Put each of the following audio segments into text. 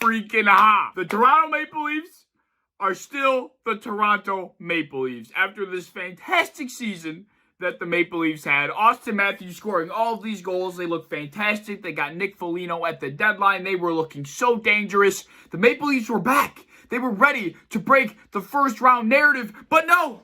freaking ha. The Toronto Maple Leafs are still the Toronto Maple Leafs after this fantastic season that the Maple Leafs had. Austin Matthews scoring all of these goals. They look fantastic. They got Nick Foligno at the deadline. They were looking so dangerous. The Maple Leafs were back. They were ready to break the first round narrative. But no,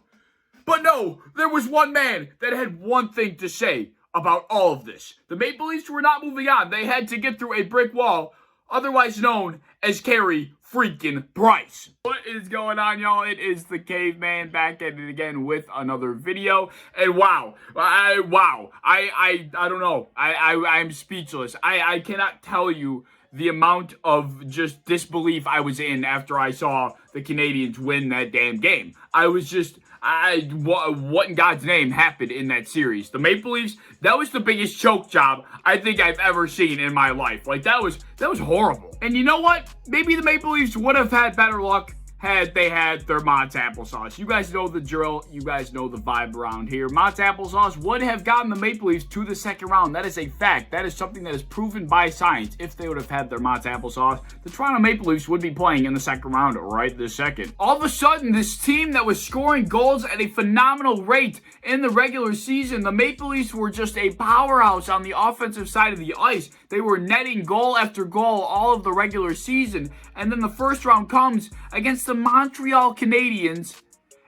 there was one man that had one thing to say about all of this. The Maple Leafs were not moving on. They had to get through a brick wall, otherwise known as Carey freaking Price. What is going on, y'all? It is the Caveman back at it again with another video. And wow, I don't know. I'm speechless. I cannot tell you the amount of just disbelief I was in after I saw the Canadiens win that damn game. I was just, what in God's name happened in that series? The Maple Leafs, that was the biggest choke job I think I've ever seen in my life. Like, that was horrible. And you know what? Maybe the Maple Leafs would have had better luck had they had their Mott's applesauce. You guys know the drill. You guys know the vibe around here. Mott's applesauce would have gotten the Maple Leafs to the second round. That is a fact. That is something that is proven by science. If they would have had their Mott's applesauce, the Toronto Maple Leafs would be playing in the second round right this second. All of a sudden, this team that was scoring goals at a phenomenal rate in the regular season, the Maple Leafs were just a powerhouse on the offensive side of the ice. They were netting goal after goal all of the regular season. And then the first round comes against the Montreal Canadiens,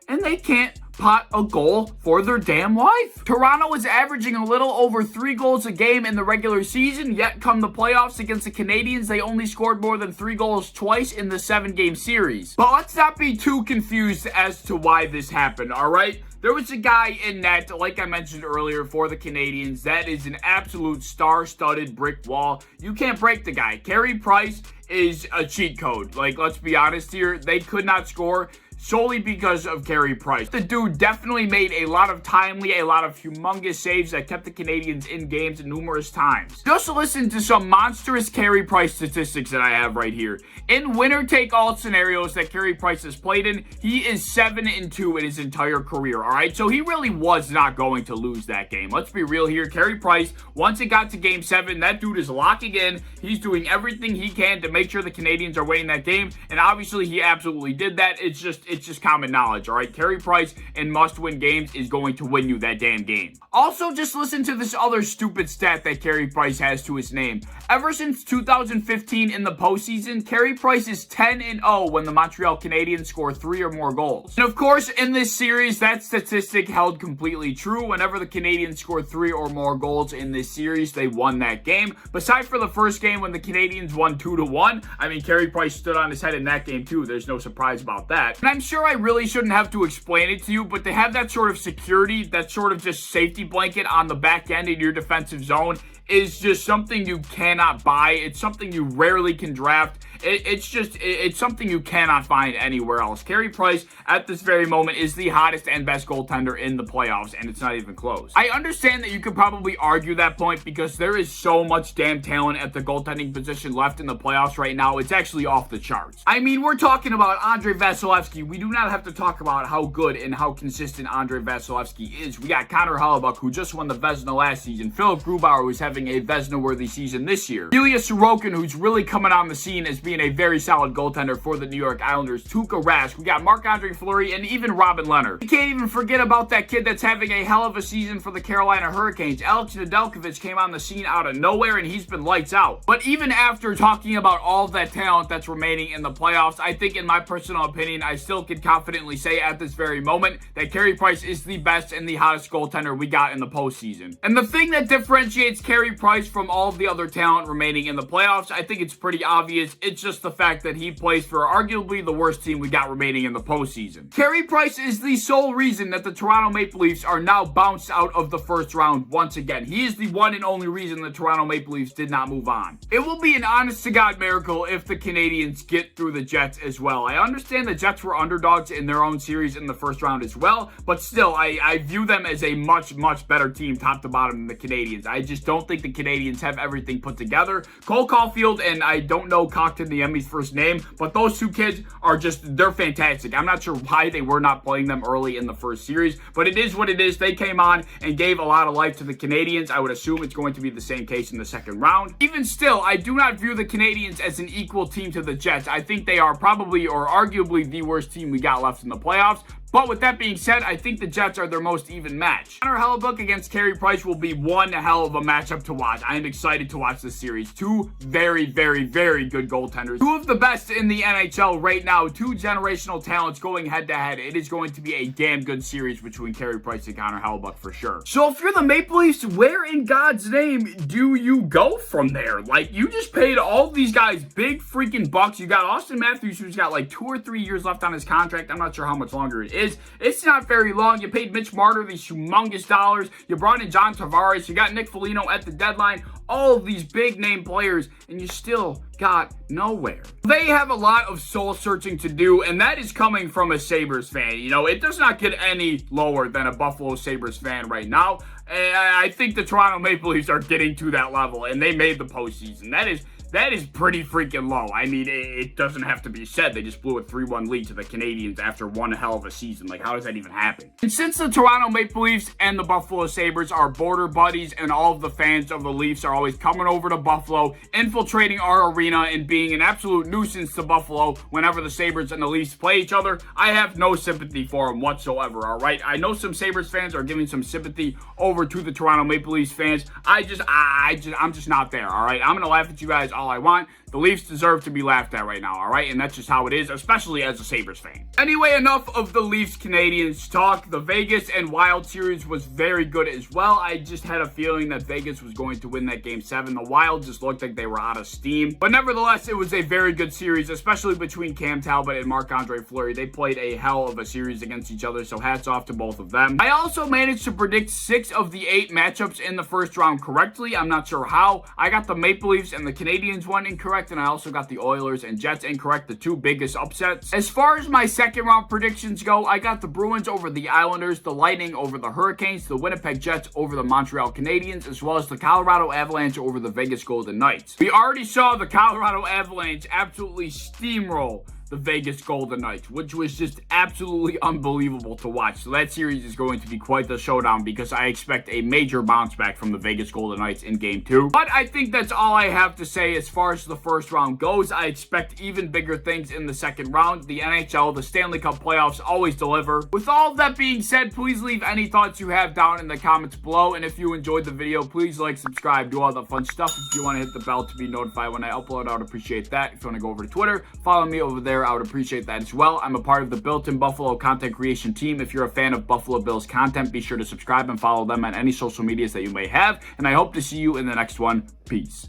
and they can't pot a goal for their damn life. Toronto was averaging a little over 3 goals a game in the regular season, yet come the playoffs against the Canadiens, they only scored more than 3 goals twice in the 7-game series. But let's not be too confused as to why this happened, alright? There was a guy in net, like I mentioned earlier, for the Canadiens. That is an absolute star-studded brick wall. You can't break the guy. Carey Price is a cheat code. Like, let's be honest here. They could not score solely because of Carey Price. The dude definitely made a lot of timely, a lot of humongous saves that kept the Canadiens in games numerous times. Just listen to some monstrous Carey Price statistics that I have right here. In winner-take-all scenarios that Carey Price has played in, he is 7-2 in his entire career, alright? So he really was not going to lose that game. Let's be real here. Carey Price, once it got to Game 7, that dude is locking in. He's doing everything he can to make sure the Canadiens are winning that game, and obviously he absolutely did that. It's just common knowledge, all right? Carey Price in must-win games is going to win you that damn game. Also, just listen to this other stupid stat that Carey Price has to his name. Ever since 2015 in the postseason, Carey Price is 10-0 when the Montreal Canadiens score 3 or more goals. And of course, in this series, that statistic held completely true. Whenever the Canadiens scored 3 or more goals in this series, they won that game. Besides for the first game when the Canadiens won 2-1, I mean, Carey Price stood on his head in that game too. There's no surprise about that. And I'm sure I really shouldn't have to explain it to you, but to have that sort of security, that sort of just safety blanket on the back end in your defensive zone is just something you cannot buy. It's something you rarely can draft. It's something you cannot find anywhere else. Carey Price, at this very moment, is the hottest and best goaltender in the playoffs, and it's not even close. I understand that you could probably argue that point because there is so much damn talent at the goaltending position left in the playoffs right now. It's actually off the charts. I mean, we're talking about Andrei Vasilevskiy. We do not have to talk about how good and how consistent Andrei Vasilevskiy is. We got Connor Hellebuyck, who just won the Vezina last season. Philip Grubauer, who's having a Vezina-worthy season this year. Ilya Sorokin, who's really coming on the scene as being a very solid goaltender for the New York Islanders. Tuukka Rask. We got Marc-Andre Fleury and even Robin Leonard. We can't even forget about that kid that's having a hell of a season for the Carolina Hurricanes. Alex Nedeljkovic came on the scene out of nowhere and he's been lights out. But even after talking about all of that talent that's remaining in the playoffs, I think in my personal opinion, I still can confidently say at this very moment that Carey Price is the best and the hottest goaltender we got in the postseason. And the thing that differentiates Carey Price from all of the other talent remaining in the playoffs, I think it's pretty obvious. It's just the fact that he plays for arguably the worst team we got remaining in the postseason. Carey Price is the sole reason that the Toronto Maple Leafs are now bounced out of the first round once again. He is the one and only reason the Toronto Maple Leafs did not move on. It will be an honest-to-God miracle if the Canadiens get through the Jets as well. I understand the Jets were underdogs in their own series in the first round as well, but still, I view them as a much, much better team top to bottom than the Canadiens. I just don't think the Canadiens have everything put together. Cole Caulfield and I don't know Cockton the Emmys' first name, but those two kids are they're fantastic. I'm not sure why they were not playing them early in the first series, but it is what it is. They came on and gave a lot of life to the Canadiens. I would assume it's going to be the same case in the second round. Even still, I do not view the Canadiens as an equal team to the Jets. I think they are probably or arguably the worst team we got left in the playoffs. But with that being said, I think the Jets are their most even match. Connor Hellebuyck against Carey Price will be one hell of a matchup to watch. I am excited to watch this series. Two very, very, very good goaltenders. Two of the best in the NHL right now. Two generational talents going head-to-head. It is going to be a damn good series between Carey Price and Connor Hellebuyck for sure. So if you're the Maple Leafs, where in God's name do you go from there? Like, you just paid all these guys big freaking bucks. You got Austin Matthews, who's got like 2 or 3 years left on his contract. I'm not sure how much longer it is. It's not very long. You paid Mitch Marner these humongous dollars. You brought in John Tavares. You got Nick Foligno at the deadline. All of these big name players, and you still got nowhere. They have a lot of soul searching to do, and that is coming from a Sabres fan. You know, it does not get any lower than a Buffalo Sabres fan right now. And I think the Toronto Maple Leafs are getting to that level, and they made the postseason. That is pretty freaking low. I mean, it doesn't have to be said. They just blew a 3-1 lead to the Canadiens after one hell of a season. Like, how does that even happen? And since the Toronto Maple Leafs and the Buffalo Sabres are border buddies and all of the fans of the Leafs are always coming over to Buffalo, infiltrating our arena and being an absolute nuisance to Buffalo whenever the Sabres and the Leafs play each other, I have no sympathy for them whatsoever, all right? I know some Sabres fans are giving some sympathy over to the Toronto Maple Leafs fans. I'm just not there, all right? I'm going to laugh at you guys all I want. The Leafs deserve to be laughed at right now, all right? And that's just how it is, especially as a Sabres fan. Anyway, enough of the Leafs-Canadiens talk. The Vegas and Wild series was very good as well. I just had a feeling that Vegas was going to win that Game 7. The Wild just looked like they were out of steam. But nevertheless, it was a very good series, especially between Cam Talbot and Marc-Andre Fleury. They played a hell of a series against each other, so hats off to both of them. I also managed to predict 6 of the 8 matchups in the first round correctly. I'm not sure how. I got the Maple Leafs and the Canadiens one incorrect, and I also got the Oilers and Jets incorrect, the 2 biggest upsets. As far as my second round predictions go, I got the Bruins over the Islanders, the Lightning over the Hurricanes, the Winnipeg Jets over the Montreal Canadiens, as well as the Colorado Avalanche over the Vegas Golden Knights. We already saw the Colorado Avalanche absolutely steamroll the Vegas Golden Knights, which was just absolutely unbelievable to watch. So that series is going to be quite the showdown because I expect a major bounce back from the Vegas Golden Knights in Game 2. But I think that's all I have to say as far as the first round goes. I expect even bigger things in the second round. The NHL, the Stanley Cup playoffs always deliver. With all of that being said, please leave any thoughts you have down in the comments below. And if you enjoyed the video, please like, subscribe, do all the fun stuff. If you want to hit the bell to be notified when I upload, I would appreciate that. If you want to go over to Twitter, follow me over there. I would appreciate that as well. I'm a part of the Built-in Buffalo content creation team. If you're a fan of Buffalo Bills content, be sure to subscribe and follow them on any social medias that you may have. And I hope to see you in the next one. Peace.